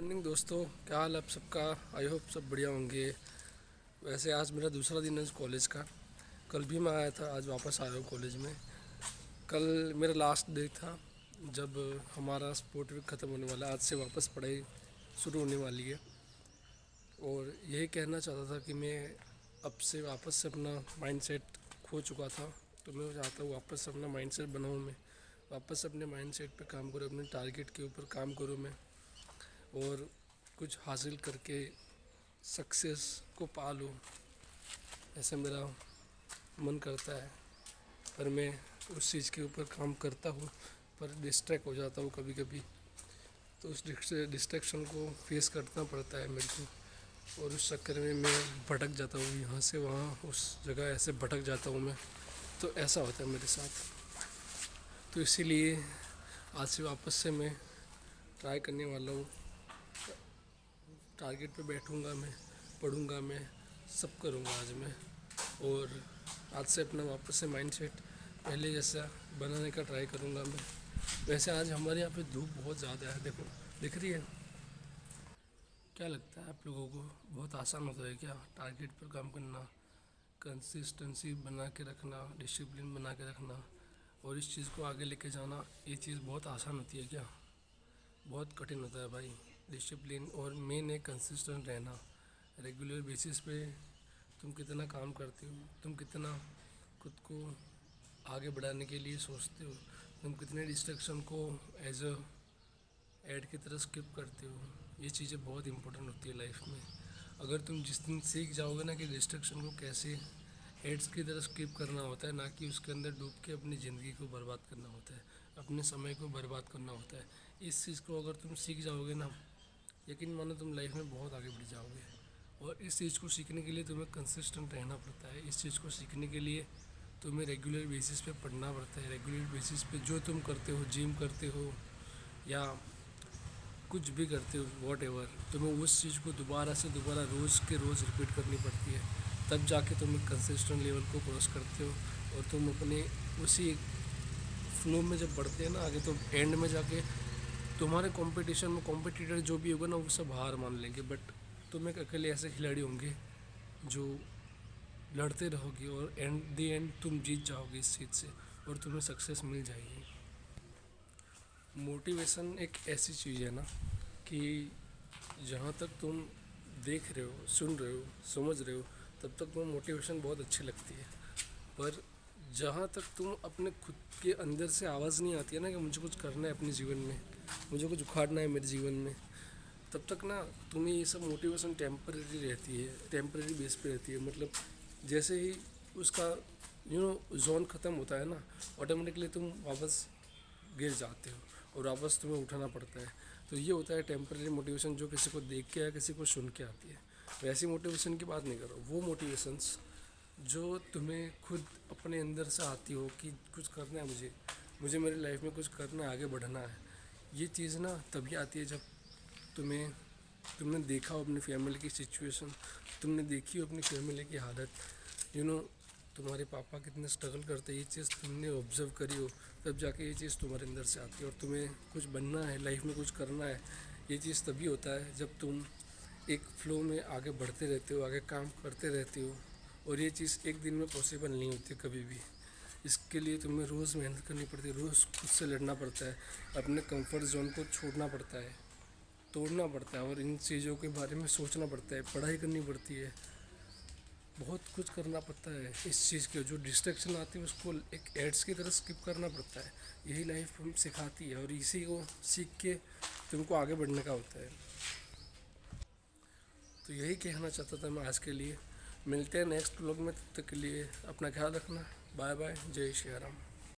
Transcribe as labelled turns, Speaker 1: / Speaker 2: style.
Speaker 1: Morning दोस्तों, क्या हाल आप सबका। आई होप सब बढ़िया होंगे। वैसे आज मेरा दूसरा दिन है कॉलेज का। कल भी मैं आया था, आज वापस आया हूँ कॉलेज में। कल मेरा लास्ट डे था जब हमारा स्पोर्ट वीक ख़त्म होने वाला है। आज से वापस पढ़ाई शुरू होने वाली है और यही कहना चाहता था कि मैं अब से वापस से अपना माइंडसेट खो चुका था, तो मैं चाहता हूँ वापस से अपना माइंडसेट बनाऊँ। मैं वापस अपने माइंडसेट पे काम करूँ, अपने टारगेट के ऊपर काम करूँ मैं, और कुछ हासिल करके सक्सेस को पा लूँ, ऐसा मेरा मन करता है। पर मैं उस चीज़ के ऊपर काम करता हूँ, पर डिस्ट्रैक्ट हो जाता हूँ कभी कभी। तो उस डिस्ट्रैक्शन को फेस करना पड़ता है मेरे को, और उस चक्कर में मैं भटक जाता हूँ, यहाँ से वहाँ उस जगह ऐसे भटक जाता हूँ मैं। तो ऐसा होता है मेरे साथ। तो इसीलिए आज से वापस से मैं ट्राई करने वाला हूँ। टारगेट पे बैठूँगा मैं, पढ़ूँगा मैं, सब करूँगा आज मैं। और आज से अपना वापस से माइंडसेट पहले जैसा बनाने का ट्राई करूँगा मैं। वैसे आज हमारे यहाँ पे धूप बहुत ज़्यादा है, देखो दिख रही है। क्या लगता है आप लोगों को, बहुत आसान होता है क्या टारगेट पर काम करना, कंसिस्टेंसी बना के रखना, डिसिप्लिन बना के रखना और इस चीज़ को आगे लेके जाना? ये चीज़ बहुत आसान होती है क्या? बहुत कठिन होता है भाई। डिसिप्लिन और मेन है कंसिस्टेंट रहना। रेगुलर बेसिस पे तुम कितना काम करते हो, तुम कितना खुद को आगे बढ़ाने के लिए सोचते हो, तुम कितने डिस्ट्रैक्शन को एज अ ऐड की तरह स्किप करते हो। ये चीज़ें बहुत इंपॉर्टेंट होती है लाइफ में। अगर तुम जिस दिन सीख जाओगे ना कि डिस्ट्रैक्शन को कैसे एड्स की तरह स्किप करना होता है, ना कि उसके अंदर डूब के अपनी ज़िंदगी को बर्बाद करना होता है, अपने समय को बर्बाद करना होता है। इस चीज़ को अगर तुम सीख जाओगे ना, यकीन मानो तुम लाइफ में बहुत आगे बढ़ जाओगे। और इस चीज़ को सीखने के लिए तुम्हें कंसिस्टेंट रहना पड़ता है। इस चीज़ को सीखने के लिए तुम्हें रेगुलर बेसिस पे पढ़ना पड़ता है। रेगुलर बेसिस पे जो तुम करते हो, जिम करते हो या कुछ भी करते हो, वॉट एवर, तुम्हें उस चीज़ को दोबारा से दोबारा रोज़ के रोज़ रिपीट करनी पड़ती है। तब जाके तुम एक कंसिस्टेंट लेवल को क्रॉस करते हो और तुम अपने उसी फ्लो में जब बढ़ते हैं ना आगे, तो एंड में जाके तुम्हारे कंपटीशन में कॉम्पिटिटर जो भी होगा ना, वो सब हार मान लेंगे। बट तुम एक अकेले ऐसे खिलाड़ी होंगे जो लड़ते रहोगे और एंड दी एंड तुम जीत जाओगे इस चीज़ से, और तुम्हें सक्सेस मिल जाएगी। मोटिवेशन एक ऐसी चीज़ है ना कि जहाँ तक तुम देख रहे हो, सुन रहे हो, समझ रहे हो, तब तक तुम्हें मोटिवेशन बहुत अच्छी लगती है। पर जहाँ तक तुम अपने खुद के अंदर से आवाज़ नहीं आती है ना कि मुझे कुछ करना है अपने जीवन में, मुझे कुछ उखाड़ना है मेरे जीवन में, तब तक ना तुम्हें ये सब मोटिवेशन टेम्परेरी रहती है, टेम्परेरी बेस पे रहती है। मतलब जैसे ही उसका जोन ख़त्म होता है ना, ऑटोमेटिकली तुम वापस गिर जाते हो और वापस तुम्हें उठाना पड़ता है। तो ये होता है टेम्परेरी मोटिवेशन, जो किसी को देख के या किसी को सुन के आती है। वैसी मोटिवेशन की बात नहीं करो, वो मोटिवेशंस जो तुम्हें खुद अपने अंदर से आती हो कि कुछ करना है, मुझे मेरी लाइफ में कुछ करना है, आगे बढ़ना है। ये चीज़ ना तभी आती है जब तुमने देखा हो अपनी फैमिली की सिचुएशन, तुमने देखी हो अपनी फैमिली की हालत, तुम्हारे पापा कितने स्ट्रगल करते हैं, ये चीज़ तुमने ऑब्जर्व करी हो, तब जाके ये चीज़ तुम्हारे अंदर से आती है। और तुम्हें कुछ बनना है, लाइफ में कुछ करना है, ये चीज़ तभी होता है जब तुम एक फ्लो में आगे बढ़ते रहते हो, आगे काम करते रहते हो। और ये चीज़ एक दिन में पॉसिबल नहीं होती कभी भी। इसके लिए तुम्हें रोज़ मेहनत करनी पड़ती है, रोज़ खुद से लड़ना पड़ता है, अपने कंफर्ट जोन को छोड़ना पड़ता है, तोड़ना पड़ता है, और इन चीज़ों के बारे में सोचना पड़ता है, पढ़ाई करनी पड़ती है, बहुत कुछ करना पड़ता है। इस चीज़ के जो डिस्ट्रैक्शन आती है उसको एक एड्स की तरह स्किप करना पड़ता है। यही लाइफ हम सिखाती है और इसी को सीख के तुमको आगे बढ़ने का होता है। तो यही कहना चाहता था मैं आज के लिए। मिलते हैं नेक्स्ट व्लॉग में, तब तक के लिए अपना ख्याल रखना। बाय बाय, जय श्री राम।